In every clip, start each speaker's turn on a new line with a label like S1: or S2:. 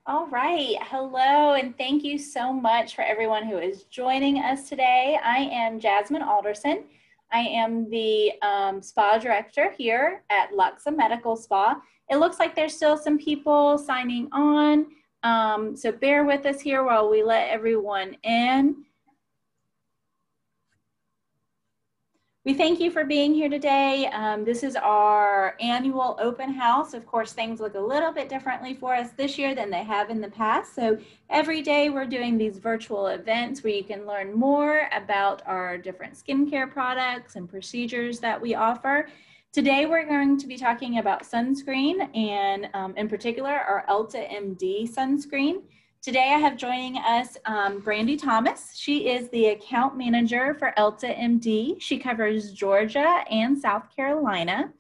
S1: All right. Hello, and thank you so much for everyone who is joining us today. I am Jasmine Alderson. I am the spa director here at LUX A Medical Spa. It looks like there's still some people signing on, so bear with us here while we let everyone in. We thank you for being here today. This is our annual open house. Of course, things look a little bit differently for us this year than they have in the past. So every day we're doing these virtual events where you can learn more about our different skincare products and procedures that we offer. Today we're going to be talking about sunscreen and in particular our EltaMD sunscreen. Today I have joining us Brandy Thomas. She is the account manager for EltaMD. She covers Georgia and South Carolina.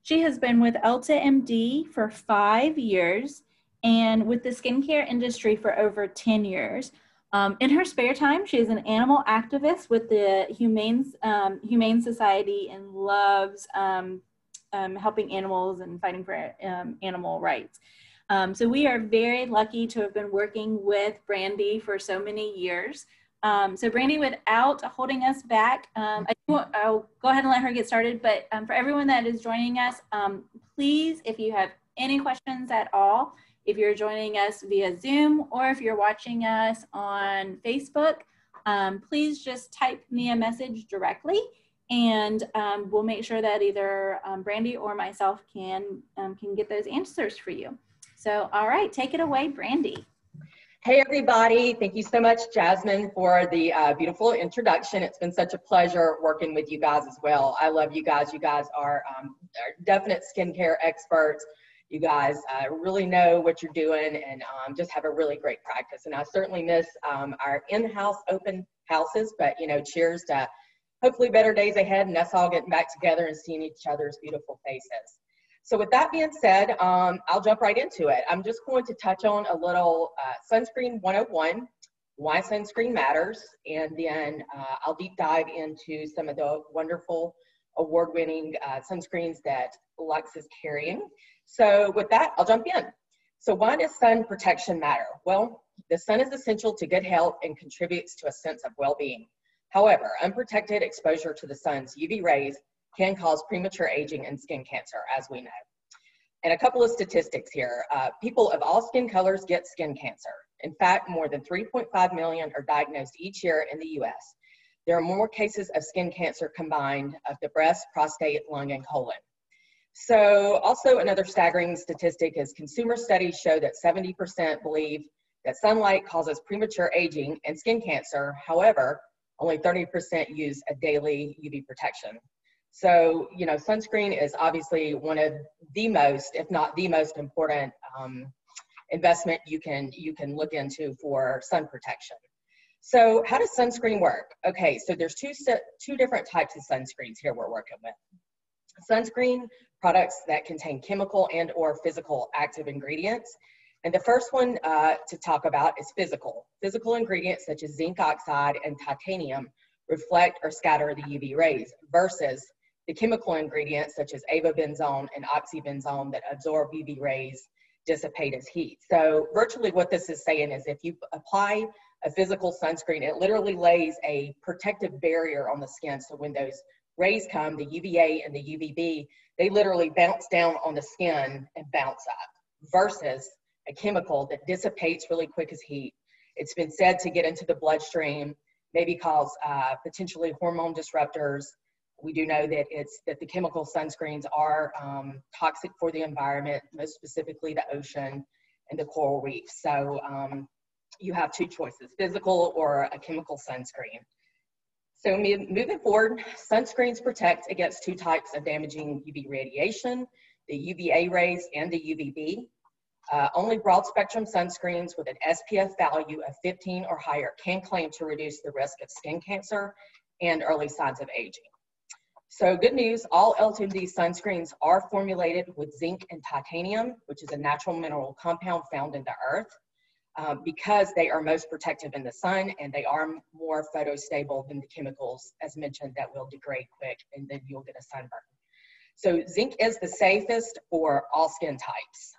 S1: She has been with EltaMD for 5 years and with the skincare industry for over 10 years. In her spare time, she is an animal activist with the Humane Society and loves helping animals and fighting for animal rights. So we are very lucky to have been working with Brandy for so many years. So Brandy, without holding us back, I'll go ahead and let her get started, but for everyone that is joining us, please, if you have any questions at all, if you're joining us via Zoom or if you're watching us on Facebook, please just type me a message directly and we'll make sure that either Brandy or myself can get those answers for you. So, all right, take it away, Brandy.
S2: Hey, everybody. Thank you so much, Jasmine, for the beautiful introduction. It's been such a pleasure working with you guys as well. I love you guys. You guys are definite skincare experts. You guys really know what you're doing and just have a really great practice. And I certainly miss our in-house open houses, but, you know, cheers to hopefully better days ahead and us all getting back together and seeing each other's beautiful faces. So with that being said, I'll jump right into it. I'm just going to touch on a little sunscreen 101, why sunscreen matters, and then I'll deep dive into some of the wonderful award-winning sunscreens that Lux is carrying. So with that, I'll jump in. So why does sun protection matter? Well, the sun is essential to good health and contributes to a sense of well-being. However, unprotected exposure to the sun's UV rays can cause premature aging and skin cancer, as we know. And a couple of statistics here. People of all skin colors get skin cancer. In fact, more than 3.5 million are diagnosed each year in the US. There are more cases of skin cancer combined of the breast, prostate, lung, and colon. So also another staggering statistic is consumer studies show that 70% believe that sunlight causes premature aging and skin cancer. However, only 30% use a daily UV protection. So, you know, sunscreen is obviously one of the most, if not the most important investment you can look into for sun protection. So how does sunscreen work? Okay, so there's two different types of sunscreens here we're working with. Sunscreen products that contain chemical and or physical active ingredients. And the first one to talk about is physical. Physical ingredients such as zinc oxide and titanium reflect or scatter the UV rays versus the chemical ingredients such as avobenzone and oxybenzone that absorb UV rays, dissipate as heat. So virtually what this is saying is if you apply a physical sunscreen, it literally lays a protective barrier on the skin. So when those rays come, the UVA and the UVB, they literally bounce down on the skin and bounce up versus a chemical that dissipates really quick as heat. It's been said to get into the bloodstream, maybe cause potentially hormone disruptors. We do know that the chemical sunscreens are toxic for the environment, most specifically the ocean and the coral reefs. So you have two choices, physical or a chemical sunscreen. So moving forward, sunscreens protect against two types of damaging UV radiation, the UVA rays and the UVB. Only broad spectrum sunscreens with an SPF value of 15 or higher can claim to reduce the risk of skin cancer and early signs of aging. So good news, all EltaMD sunscreens are formulated with zinc and titanium, which is a natural mineral compound found in the earth, because they are most protective in the sun and they are more photostable than the chemicals, as mentioned, that will degrade quick and then you'll get a sunburn. So zinc is the safest for all skin types,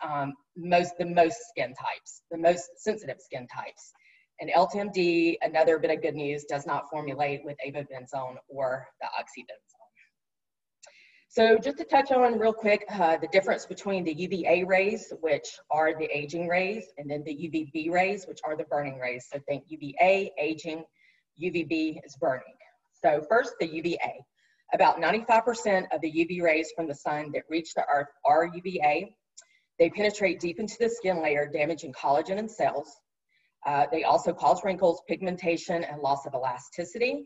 S2: the most skin types, the most sensitive skin types. And EltaMD, another bit of good news, does not formulate with avobenzone or the oxybenzone. So just to touch on real quick, the difference between the UVA rays, which are the aging rays, and then the UVB rays, which are the burning rays. So think UVA, aging, UVB is burning. So first, the UVA. About 95% of the UV rays from the sun that reach the earth are UVA. They penetrate deep into the skin layer, damaging collagen and cells. They also cause wrinkles, pigmentation, and loss of elasticity.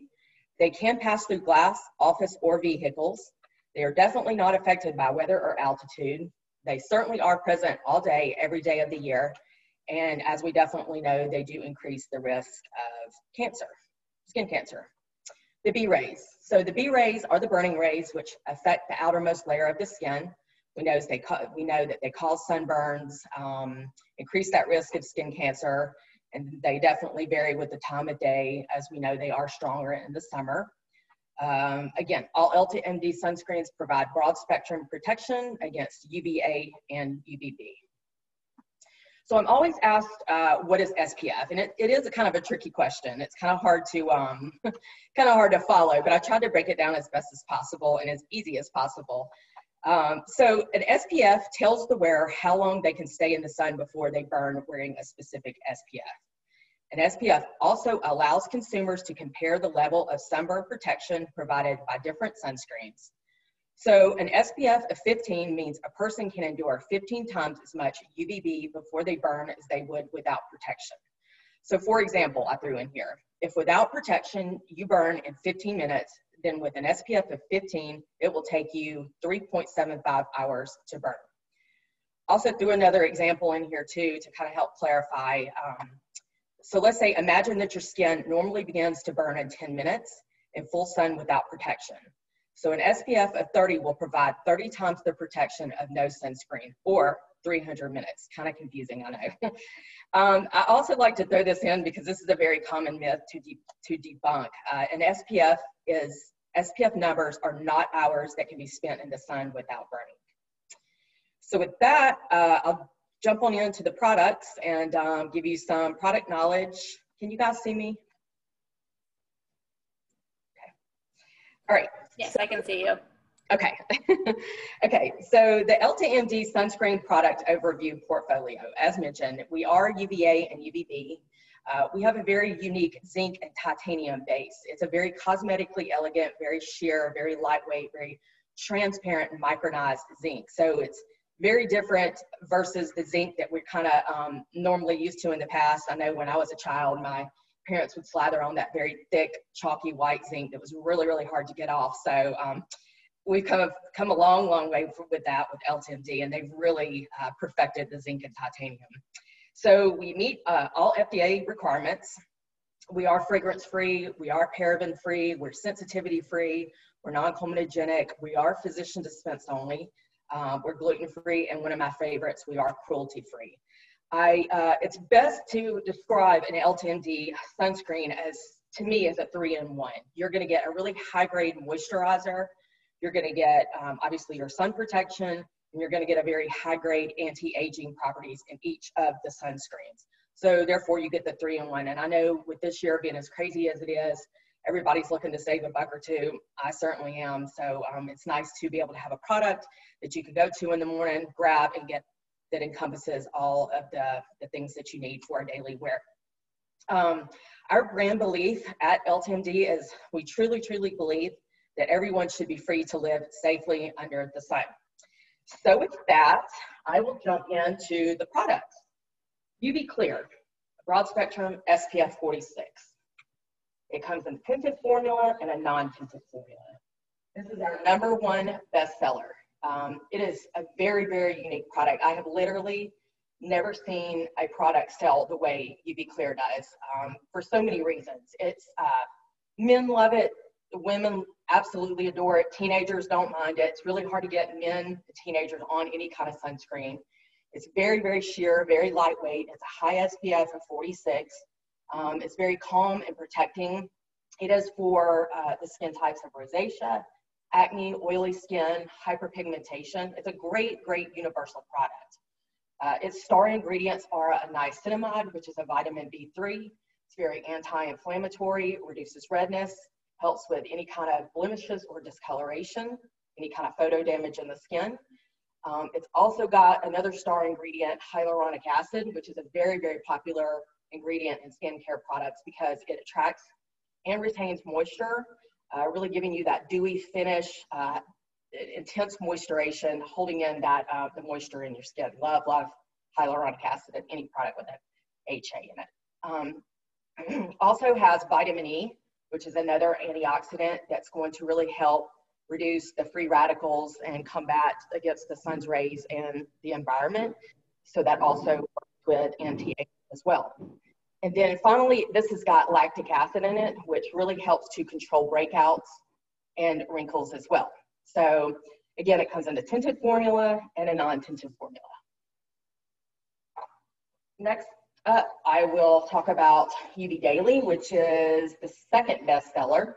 S2: They can pass through glass, office, or vehicles. They are definitely not affected by weather or altitude. They certainly are present all day, every day of the year. And as we definitely know, they do increase the risk of cancer, skin cancer. The B rays. So the B rays are the burning rays, which affect the outermost layer of the skin. We know that they cause sunburns, increase that risk of skin cancer, and they definitely vary with the time of day. As we know, they are stronger in the summer. Again, all EltaMD sunscreens provide broad spectrum protection against UVA and UVB. So I'm always asked, what is SPF? And it is a kind of a tricky question. It's kind of hard to follow, but I tried to break it down as best as possible and as easy as possible. So an SPF tells the wearer how long they can stay in the sun before they burn wearing a specific SPF. An SPF also allows consumers to compare the level of sunburn protection provided by different sunscreens. So an SPF of 15 means a person can endure 15 times as much UVB before they burn as they would without protection. So for example, I threw in here, if without protection you burn in 15 minutes, then with an SPF of 15, it will take you 3.75 hours to burn. Also threw another example in here too to kind of help clarify. So let's say, imagine that your skin normally begins to burn in 10 minutes in full sun without protection. So an SPF of 30 will provide 30 times the protection of no sunscreen, or 300 minutes. Kind of confusing, I know. I also like to throw this in because this is a very common myth to debunk. An SPF numbers are not hours that can be spent in the sun without burning. So with that, I'll jump on into the products and give you some product knowledge. Can you guys see me? Okay. All right.
S1: Yes, I can see you.
S2: Okay. Okay, so the EltaMD sunscreen product overview portfolio. As mentioned, we are UVA and UVB. We have a very unique zinc and titanium base. It's a very cosmetically elegant, very sheer, very lightweight, very transparent and micronized zinc. So it's very different versus the zinc that we're kind of normally used to in the past. I know when I was a child, my parents would slather on that very thick, chalky white zinc that was really, really hard to get off. So we've come a long, long way with that with EltaMD, and they've really perfected the zinc and titanium. So we meet all FDA requirements. We are fragrance-free, we are paraben-free, we're sensitivity-free, we're non-comedogenic, we are physician dispensed only, we're gluten-free, and one of my favorites, we are cruelty-free. It's best to describe an EltaMD sunscreen as, to me, as a 3-in-1. You're gonna get a really high-grade moisturizer, you're gonna get, obviously, your sun protection, and you're gonna get a very high-grade anti-aging properties in each of the sunscreens. So therefore, you get the 3-in-1. And I know with this year being as crazy as it is, everybody's looking to save a buck or two. I certainly am. So it's nice to be able to have a product that you can go to in the morning, grab, and get that encompasses all of the things that you need for a daily wear. Our brand belief at EltaMD is we truly, truly believe that everyone should be free to live safely under the sun. So with that, I will jump into the products. UV Clear, broad spectrum SPF 46. It comes in tinted formula and a non-tinted formula. This is our #1 bestseller. It is a very, very unique product. I have literally never seen a product sell the way UV Clear does for so many reasons. It's men love it, women absolutely adore it, teenagers don't mind it. It's really hard to get men, teenagers on any kind of sunscreen. It's very, very sheer, very lightweight. It's a high SPF of 46. It's very calm and protecting. It is for the skin types of rosacea, acne, oily skin, hyperpigmentation. It's a great, great universal product. Its star ingredients are a niacinamide, which is a vitamin B3. It's very anti-inflammatory, reduces redness, helps with any kind of blemishes or discoloration, any kind of photo damage in the skin. It's also got another star ingredient, hyaluronic acid, which is a very, very popular ingredient in skincare products because it attracts and retains moisture, really giving you that dewy finish, intense moisturation, holding in that the moisture in your skin. Love hyaluronic acid in any product with an HA in it. Also has vitamin E, which is another antioxidant that's going to really help reduce the free radicals and combat against the sun's rays and the environment. So that also works with anti-aging as well. And then finally, this has got lactic acid in it, which really helps to control breakouts and wrinkles as well. So again, it comes in a tinted formula and a non-tinted formula. Next up, I will talk about UV Daily, which is the second bestseller.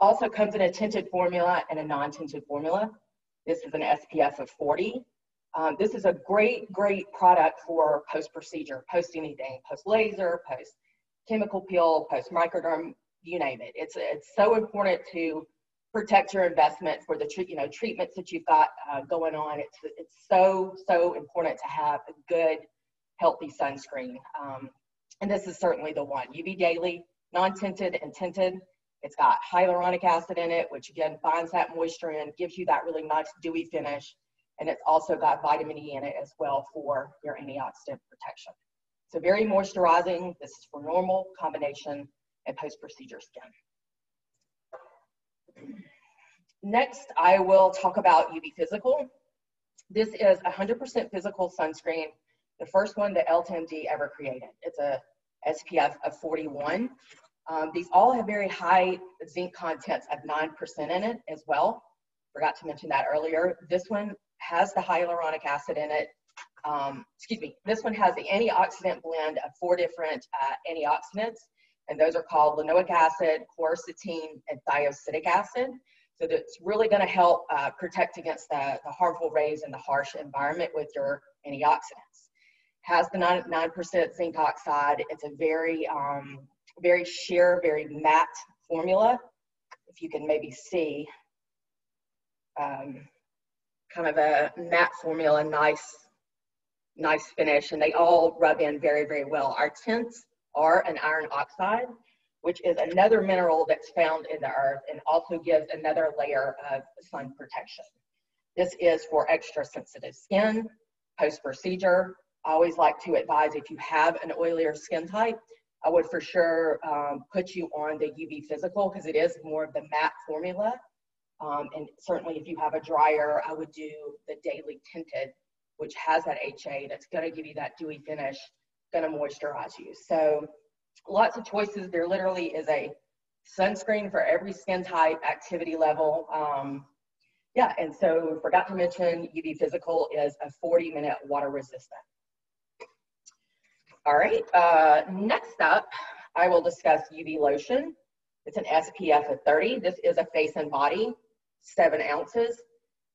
S2: Also comes in a tinted formula and a non-tinted formula. This is an SPF of 40. This is a great, great product for post-procedure, post anything, post-laser, post-chemical peel, post-microderm, you name it. It's so important to protect your investment for the treatments that you've got going on. It's so important to have a good, healthy sunscreen. And this is certainly the one. UV Daily, non-tinted and tinted. It's got hyaluronic acid in it, which again binds that moisture in, gives you that really nice dewy finish. And it's also got vitamin E in it as well for your antioxidant protection. So very moisturizing. This is for normal, combination, and post-procedure skin. Next, I will talk about UV Physical. This is 100% physical sunscreen, the first one that EltaMD ever created. It's a SPF of 41. These all have very high zinc contents of 9% in it as well. Forgot to mention that earlier. This one has the hyaluronic acid in it. This one has the antioxidant blend of 4 different antioxidants, and those are called linoleic acid, quercetin, and thiocidic acid. So that's really going to help protect against the harmful rays and the harsh environment with your antioxidants. Has the 9% zinc oxide. It's a very sheer, very matte formula. If you can maybe see, kind of a matte formula, nice finish, and they all rub in very, very well. Our tints are an iron oxide, which is another mineral that's found in the earth and also gives another layer of sun protection. This is for extra sensitive skin, post-procedure. I always like to advise if you have an oilier skin type, I would for sure put you on the UV Physical because it is more of the matte formula. And certainly if you have a drier, I would do the Daily Tinted, which has that HA that's going to give you that dewy finish, going to moisturize you. So lots of choices. There literally is a sunscreen for every skin type, activity level. Yeah, and so forgot to mention UV Physical is a 40-minute water resistant. All right, next up, I will discuss UV Lotion. It's an SPF of 30. This is a face and body, 7 ounces.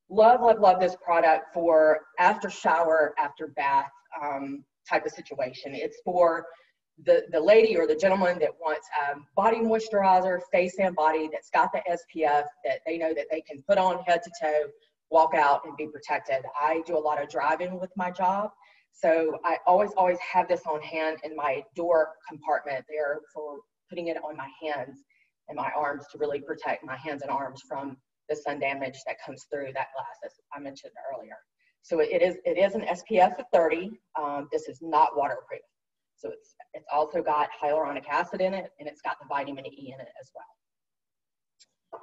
S2: Love, love, love this product for after shower, after bath type of situation. It's for the lady or the gentleman that wants body moisturizer, face and body, that's got the SPF that they know that they can put on head to toe, walk out and be protected. I do a lot of driving with my job. So I always have this on hand in my door compartment there for putting it on my hands and my arms to really protect my hands and arms from the sun damage that comes through that glass, as I mentioned earlier. So it is an SPF of 30. This is not waterproof. So it's also got hyaluronic acid in it, and it's got the vitamin E in it as well.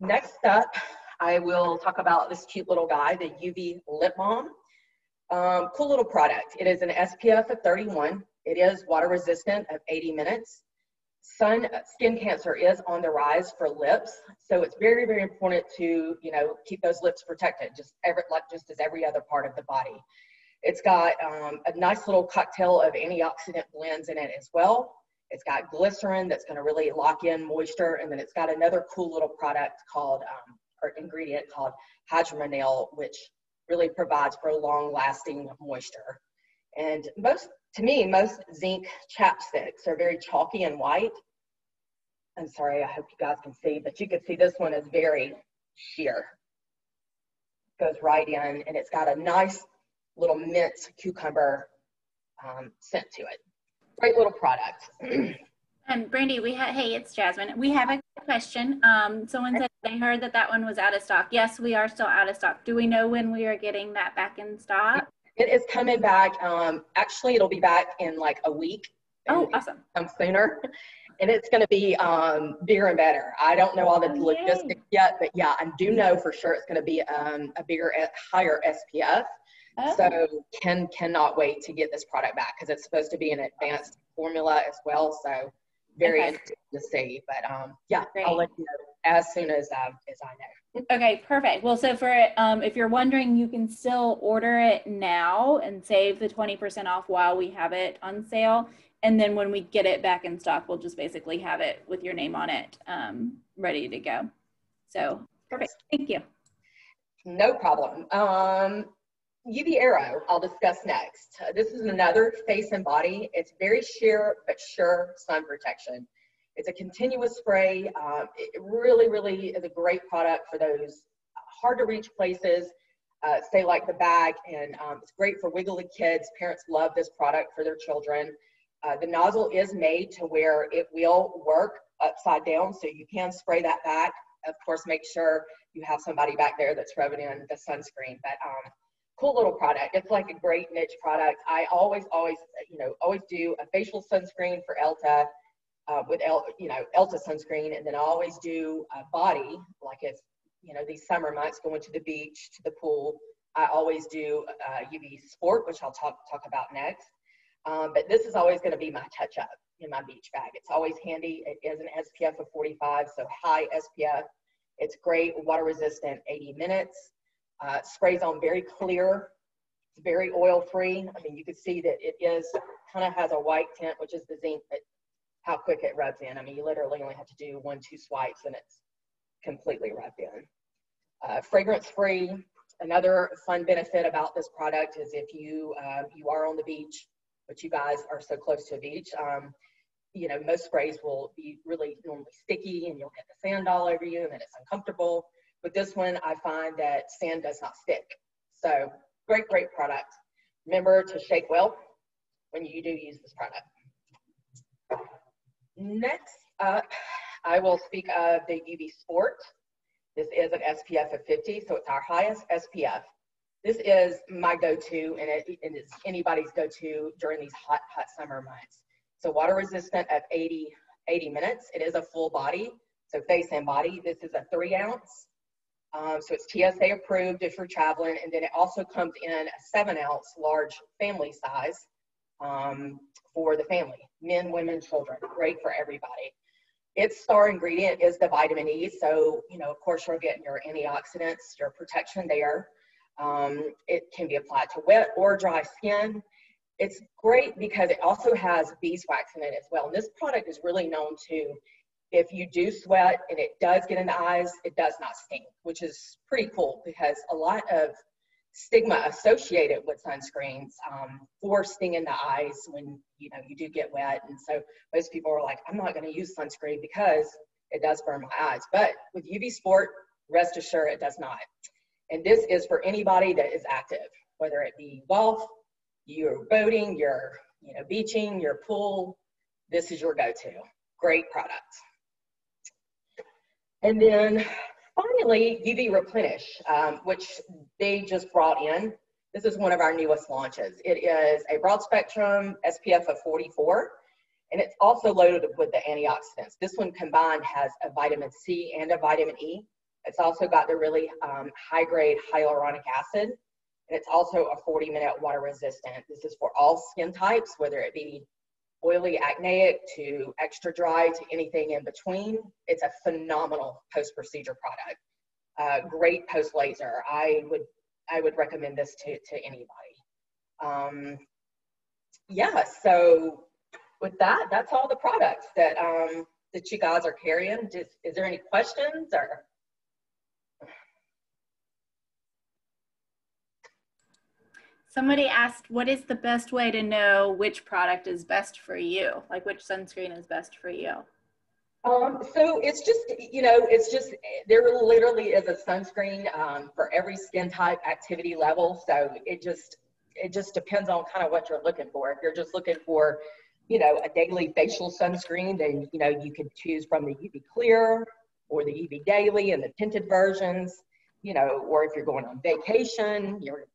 S2: Next up, I will talk about this cute little guy, the UV Lip Balm. Cool little product. It is an SPF of 31. It is water resistant of 80 minutes. Skin cancer is on the rise for lips, so it's very, very important to keep those lips protected, just as every other part of the body. It's got a nice little cocktail of antioxidant blends in it as well. It's got glycerin that's going to really lock in moisture, and then it's got another cool little product called or ingredient called hydromanil, which really provides for long-lasting moisture. And to me, most zinc chapsticks are very chalky and white. I'm sorry, I hope you guys can see, but you can see this one is very sheer. Goes right in, and it's got a nice little mint cucumber scent to it. Great little product.
S1: And Brandy, hey, it's Jasmine. We have a question. Someone said they heard that one was out of stock. Yes, we are still out of stock. Do we know when we are getting that back in stock?
S2: It is coming back. Actually, it'll be back in like a week.
S1: Oh, awesome.
S2: Come sooner. And it's going to be bigger and better. I don't know all the logistics yet, but yeah, I do know for sure it's going to be a bigger, higher SPF. Oh. So cannot wait to get this product back because it's supposed to be an advanced formula as well. So very interesting to see. But yeah, great. I'll let you know as soon as I know.
S1: Okay, perfect. Well, so for if you're wondering, you can still order it now and save the 20% off while we have it on sale. And then when we get it back in stock, we'll just basically have it with your name on it, ready to go. So perfect. Thank you.
S2: No problem. UV Aero, I'll discuss next. This is another face and body. It's very sheer but sure sun protection. It's a continuous spray. It really, really is a great product for those hard to reach places, say like the back, and it's great for wiggly kids. Parents love this product for their children. The nozzle is made to where it will work upside down, so you can spray that back. Of course, make sure you have somebody back there that's rubbing in the sunscreen. But cool little product. It's like a great niche product. I always do a facial sunscreen for Elta with Elta sunscreen, and then I always do a body, like if these summer months going to the beach, to the pool. I always do UV Sport, which I'll talk about next. But this is always going to be my touch-up in my beach bag. It's always handy. It is an SPF of 45, so high SPF. It's great, water-resistant, 80 minutes. Sprays on very clear. It's very oil-free. I mean, you can see that it kind of has a white tint, which is the zinc, but how quick it rubs in. I mean, you literally only have to do 1-2 swipes, and it's completely rubbed in. Fragrance-free. Another fun benefit about this product is if you are on the beach, but you guys are so close to a beach, most sprays will be really normally sticky and you'll get the sand all over you and then it's uncomfortable. With this one, I find that sand does not stick. So great, great product. Remember to shake well when you do use this product. Next up, I will speak of the UV Sport. This is an SPF of 50, so it's our highest SPF. This is my go-to, and it's anybody's go-to during these hot, hot summer months. So water resistant at 80 minutes. It is a full body, so face and body. This is a 3 ounce. So it's TSA approved if you're traveling, and then it also comes in a 7 ounce large family size for the family, men, women, children. Great for everybody. Its star ingredient is the vitamin E. So, of course, you're getting your antioxidants, your protection there. It can be applied to wet or dry skin. It's great because it also has beeswax in it as well. And this product is really known to, if you do sweat and it does get in the eyes, it does not sting, which is pretty cool because a lot of stigma associated with sunscreens for stinging the eyes when you do get wet. And so most people are like, I'm not going to use sunscreen because it does burn my eyes. But with UV Sport, rest assured it does not. And this is for anybody that is active, whether it be golf, you're boating, you're beaching, your pool. This is your go-to. Great product. And then finally, UV Replenish, which they just brought in. This is one of our newest launches. It is a broad spectrum SPF of 44, and it's also loaded with the antioxidants. This one combined has a vitamin C and a vitamin E. It's also got the really high-grade hyaluronic acid, and it's also a 40-minute water resistant. This is for all skin types, whether it be oily, acneic, to extra dry, to anything in between. It's a phenomenal post-procedure product. Great post-laser. I would recommend this to anybody. Yeah, so with that, that's all the products that you guys are carrying. Is there any questions or?
S1: Somebody asked, what is the best way to know which product is best for you? Like which sunscreen is best for you?
S2: So it's just, it's just, there literally is a sunscreen for every skin type, activity level. So it just depends on kind of what you're looking for. If you're just looking for, a daily facial sunscreen, then, you could choose from the UV Clear or the UV Daily and the tinted versions, or if you're going on vacation, you're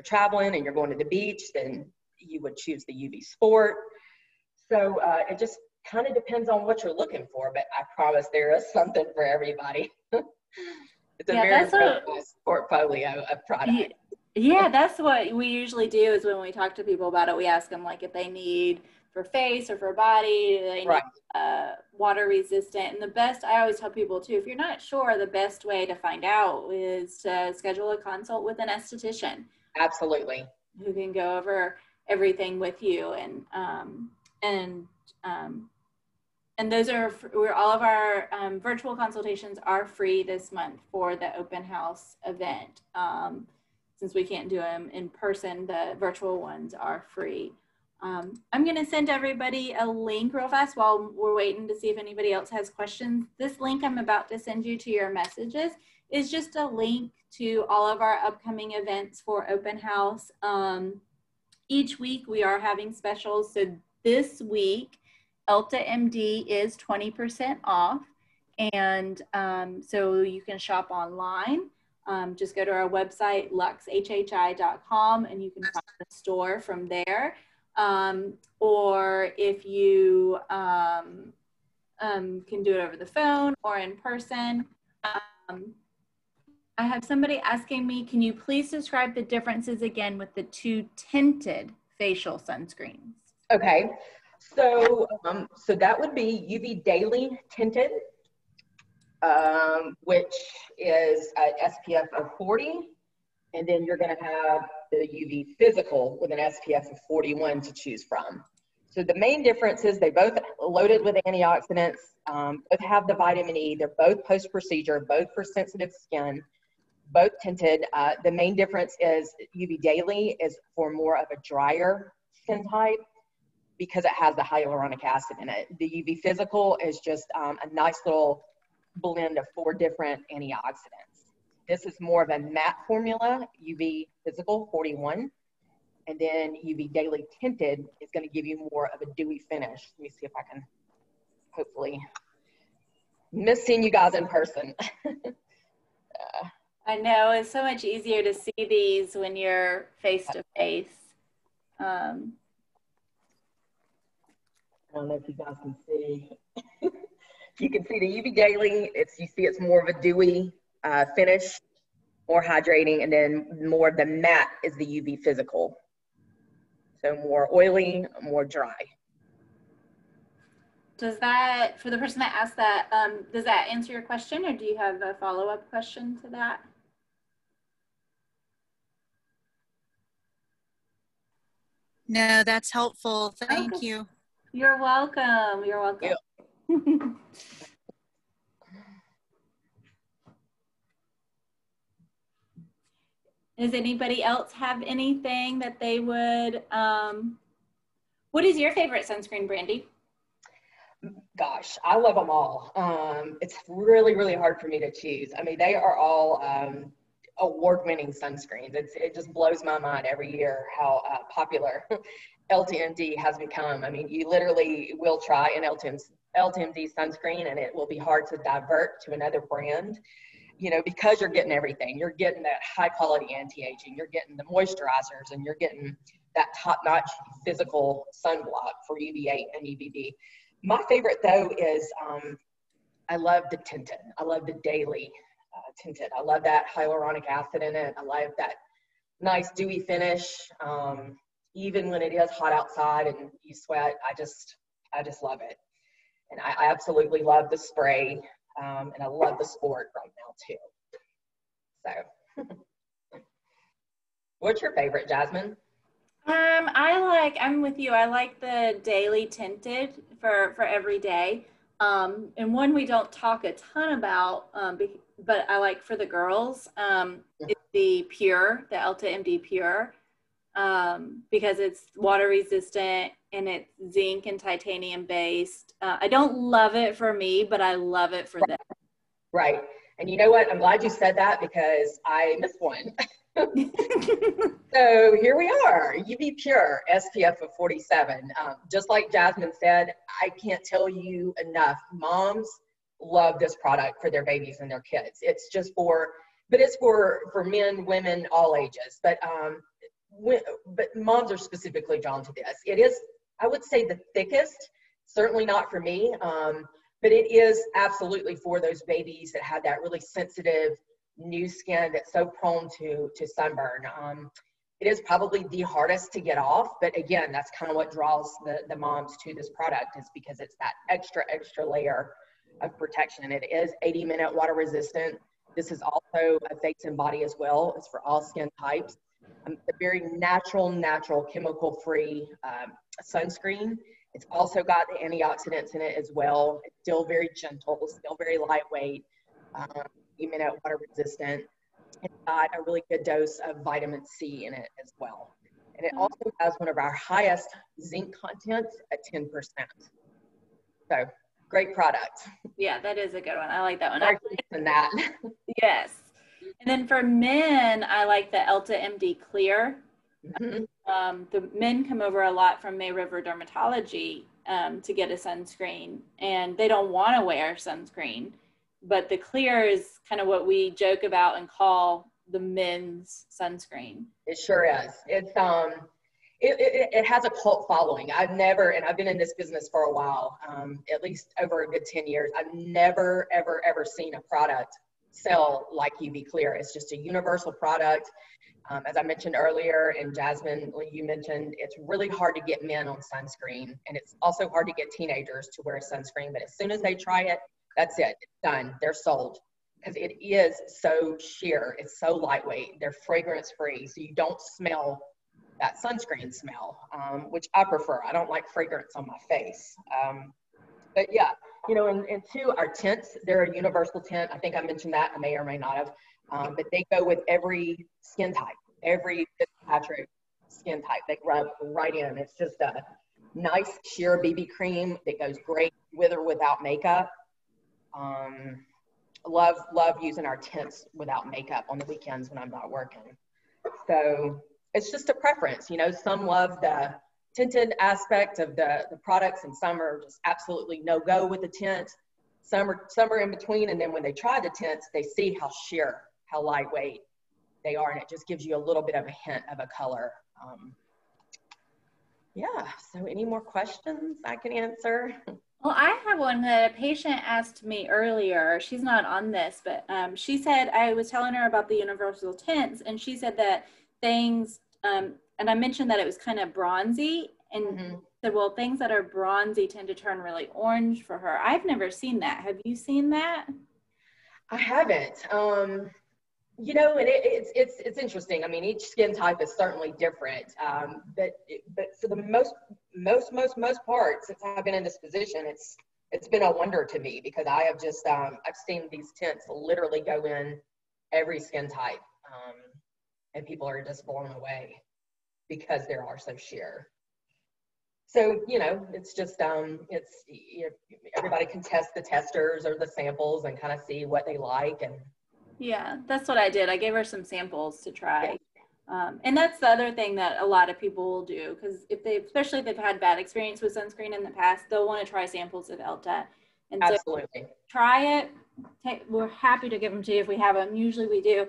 S2: traveling and you're going to the beach, then you would choose the UV Sport. So it just kind of depends on what you're looking for, but I promise there is something for everybody. It's a very nice portfolio of products.
S1: Yeah, that's what we usually do is when we talk to people about it, we ask them like if they need for face or for body, they need water resistant. And the best, I always tell people too, if you're not sure, the best way to find out is to schedule a consult with an esthetician.
S2: Absolutely.
S1: Who can go over everything with you. And those are where all of our virtual consultations are free this month for the open house event. Since we can't do them in person, the virtual ones are free. I'm going to send everybody a link real fast while we're waiting to see if anybody else has questions. This link I'm about to send you to your messages is just a link to all of our upcoming events for open house. Each week we are having specials. So this week, EltaMD is 20% off. And so you can shop online. Just go to our website, luxhhi.com, and you can find the store from there. Or if you can do it over the phone or in person. I have somebody asking me, can you please describe the differences again with the two tinted facial sunscreens?
S2: Okay, so that would be UV Daily Tinted, which is an SPF of 40, and then you're going to have the UV Physical with an SPF of 41 to choose from. So the main difference is they both loaded with antioxidants, both have the vitamin E, they're both post-procedure, both for sensitive skin, both tinted. The main difference is UV Daily is for more of a drier skin type because it has the hyaluronic acid in it. The UV Physical is just a nice little blend of 4 different antioxidants. This is more of a matte formula, UV Physical 41, and then UV Daily Tinted is going to give you more of a dewy finish. Let me see if I can hopefully miss seeing you guys in person.
S1: I know, it's so much easier to see these when you're face to face.
S2: I don't know if you guys can see. You can see the UV Daily. You see it's more of a dewy finish, more hydrating, and then more of the matte is the UV Physical. So more oily, more dry.
S1: Does that, for the person that asked that, does that answer your question, or do you have a follow-up question to that?
S3: No, that's helpful. Thank you.
S1: You're welcome. You're welcome. Yep. Does anybody else have anything that they would, what is your favorite sunscreen, Brandy?
S2: Gosh, I love them all. It's really, really hard for me to choose. I mean, they are all award-winning sunscreens. It just blows my mind every year how popular EltaMD has become. I mean, you literally will try an EltaMD sunscreen and it will be hard to divert to another brand, because you're getting everything. You're getting that high-quality anti-aging, you're getting the moisturizers, and you're getting that top-notch physical sunblock for UVA and UVB. My favorite, though, is I love the tinted. I love the daily tinted. I love that hyaluronic acid in it. I love that nice dewy finish. Even when it is hot outside and you sweat, I just love it. And I absolutely love the spray, and I love the sport right now, too. So, what's your favorite, Jasmine?
S1: I'm with you. I like the daily tinted for every day. And one we don't talk a ton about, but I like for the girls, it's the EltaMD Pure. because it's water resistant and it's zinc and titanium based. I don't love it for me, but I love it for them.
S2: Right. And you know what? I'm glad you said that because I missed one. So here we are, UV Pure SPF of 47. Just like Jasmine said, I can't tell you enough. Moms love this product for their babies and their kids. It's just but it's for men, women, all ages. But moms are specifically drawn to this. It is, I would say, the thickest, certainly not for me, but it is absolutely for those babies that have that really sensitive new skin that's so prone to sunburn. It is probably the hardest to get off, but again, that's kind of what draws the moms to this product, is because it's that extra layer of protection. It is 80-minute water resistant. This is also a face and body as well. It's for all skin types. A very natural, chemical-free sunscreen. It's also got the antioxidants in it as well. It's still very gentle, still very lightweight, 80-minute water resistant. It's got a really good dose of vitamin C in it as well. And it also has one of our highest zinc contents at 10%. So great product.
S1: Yeah, that is a good one. I like that one.
S2: Than that.
S1: Yes. And then for men, I like the EltaMD Clear.
S2: Mm-hmm.
S1: The men come over a lot from May River Dermatology to get a sunscreen, and they don't want to wear sunscreen. But the Clear is kind of what we joke about and call the men's sunscreen.
S2: It sure is. It's it has a cult following. I've been in this business for a while, at least over a good 10 years. I've never, ever seen a product sell like UV Clear. It's just a universal product. As I mentioned earlier, and Jasmine, you mentioned, it's really hard to get men on sunscreen, and it's also hard to get teenagers to wear sunscreen. But as soon as they try it, that's it. It's done. They're sold, because it is so sheer. It's so lightweight. They're fragrance free, so you don't smell that sunscreen smell, which I prefer. I don't like fragrance on my face. But yeah, and two, our tints, they're a universal tint. I think I mentioned that. I may or may not have. But they go with every skin type, every Fitzpatrick skin type. They rub right in. It's just a nice sheer BB cream that goes great with or without makeup. Love using our tints without makeup on the weekends when I'm not working. So it's just a preference. Some love the tinted aspect of the products, and some are just absolutely no go with the tint. Some are in between, and then when they try the tints, they see how sheer, how lightweight they are, and it just gives you a little bit of a hint of a color. Yeah, so any more questions I can answer?
S1: Well, I have one that a patient asked me earlier. She's not on this, but she said, I was telling her about the universal tints, and she said that things, and I mentioned that it was kind of bronzy, and said, well, things that are bronzy tend to turn really orange for her. I've never seen that. Have you seen that?
S2: I haven't. And it's interesting. I mean, each skin type is certainly different. But for the most part, since I've been in this position, it's been a wonder to me, because I have just I've seen these tints literally go in every skin type, and people are just blown away because they are so sheer. So, it's just, everybody can test the testers or the samples and kind of see what they like. And
S1: yeah, that's what I did. I gave her some samples to try. Yeah. And that's the other thing that a lot of people will do, because especially if they've had bad experience with sunscreen in the past, they'll want to try samples of Elta. And
S2: absolutely.
S1: So try it. We're happy to give them to you if we have them. Usually we do.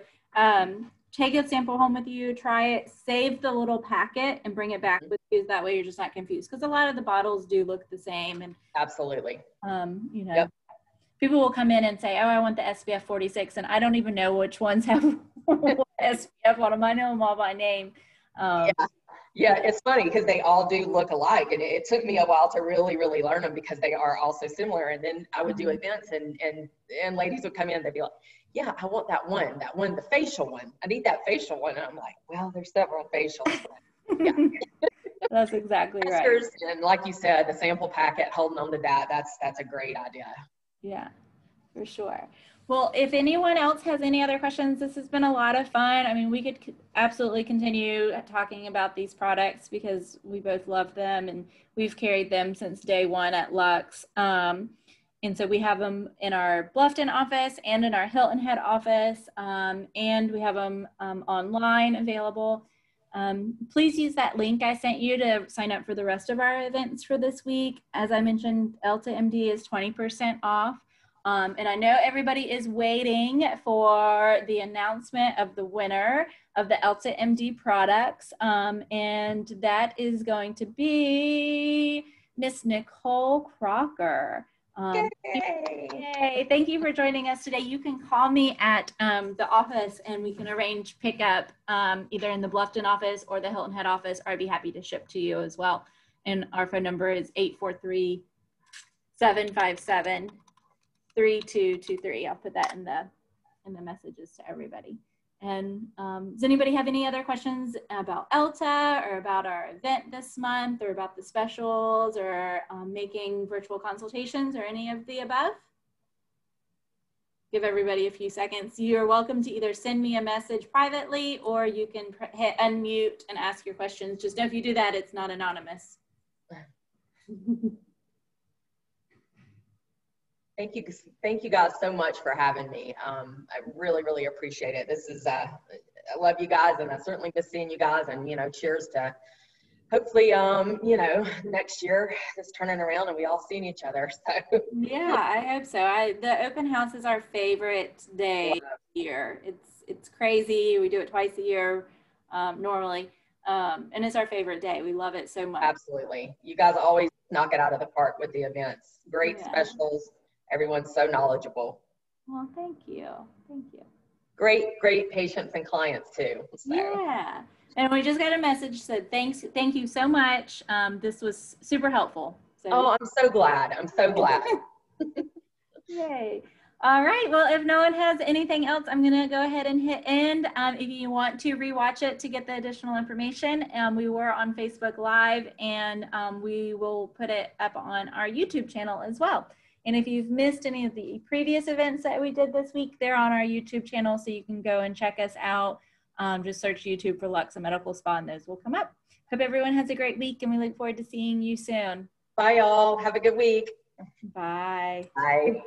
S1: Take a sample home with you, try it, save the little packet and bring it back with you. That way you're just not confused, because a lot of the bottles do look the same. And
S2: absolutely.
S1: Yep. People will come in and say, oh, I want the SPF 46, and I don't even know which ones have SPF on them. I know them all by name.
S2: Yeah, it's funny because they all do look alike, and it took me a while to really learn them, because they are all so similar. And then I would do events, and ladies would come in, they'd be like, yeah, I want that one, the facial one. I need that facial one. And I'm like, well, there's several facials. Yeah.
S1: That's exactly right.
S2: And like you said, the sample packet, holding on to that's a great idea.
S1: Yeah, for sure. Well, if anyone else has any other questions, this has been a lot of fun. I mean, we could absolutely continue talking about these products because we both love them and we've carried them since day one at Lux. And so we have them in our Bluffton office and in our Hilton Head office, and we have them online available. Please use that link I sent you to sign up for the rest of our events for this week. As I mentioned, EltaMD is 20% off. And I know everybody is waiting for the announcement of the winner of the EltaMD products. And that is going to be Miss Nicole Crocker. Yay. Thank you for joining us today. You can call me at the office and we can arrange pickup either in the Bluffton office or the Hilton Head office, or I'd be happy to ship to you as well. And our phone number is 843-757-3223. I'll put that in the messages to everybody. And does anybody have any other questions about Elta or about our event this month or about the specials or making virtual consultations or any of the above? Give everybody a few seconds. You're welcome to either send me a message privately or you can hit unmute and ask your questions. Just know if you do that, it's not anonymous.
S2: Thank you guys so much for having me. I really, really appreciate it. This is, I love you guys and I certainly miss seeing you guys, and, you know, cheers to hopefully, you know, next year it's turning around and we all seeing each other. So
S1: yeah, I hope so. The open house is our favorite day here. It's crazy. We do it twice a year normally. And it's our favorite day. We love it so much.
S2: Absolutely. You guys always knock it out of the park with the events. Great specials. Everyone's so knowledgeable.
S1: Well, thank you. Thank you.
S2: Great patients and clients too. So.
S1: Yeah. And we just got a message said, thank you so much. This was super helpful. So.
S2: Oh, I'm so glad. I'm so glad.
S1: Yay. All right. Well, if no one has anything else, I'm going to go ahead and hit end. If you want to rewatch it to get the additional information, we were on Facebook Live, and we will put it up on our YouTube channel as well. And if you've missed any of the previous events that we did this week, they're on our YouTube channel, so you can go and check us out. Just search YouTube for LUX A Medical Spa, and those will come up. Hope everyone has a great week, and we look forward to seeing you soon.
S2: Bye, y'all. Have a good week.
S1: Bye.
S2: Bye.